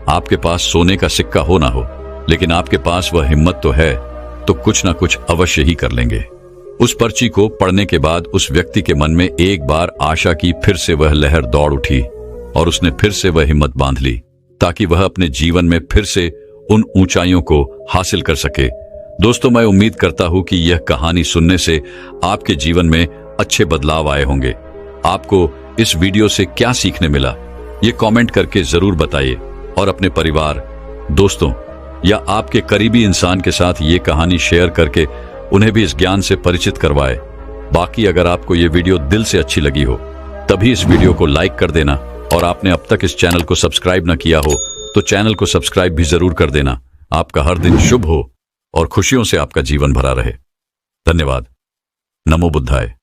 आपके पास सोने का सिक्का हो ना हो, लेकिन आपके पास वह हिम्मत तो है, तो कुछ ना कुछ अवश्य ही कर लेंगे। उस पर्ची को पढ़ने के बाद उस व्यक्ति के मन में एक बार आशा की फिर से वह लहर दौड़ उठी और उसने फिर से वह हिम्मत बांध ली ताकि वह अपने जीवन में फिर से उन ऊंचाइयों को हासिल कर सके। दोस्तों, मैं उम्मीद करता हूं कि यह कहानी सुनने से आपके जीवन में अच्छे बदलाव आए होंगे। आपको इस वीडियो से क्या सीखने मिला ये कमेंट करके जरूर बताइए और अपने परिवार, दोस्तों या आपके करीबी इंसान के साथ ये कहानी शेयर करके उन्हें भी इस ज्ञान से परिचित करवाए। बाकी अगर आपको ये वीडियो दिल से अच्छी लगी हो तभी इस वीडियो को लाइक कर देना और आपने अब तक इस चैनल को सब्सक्राइब न किया हो तो चैनल को सब्सक्राइब भी जरूर कर देना। आपका हर दिन शुभ हो और खुशियों से आपका जीवन भरा रहे। धन्यवाद। नमो बुद्धाय।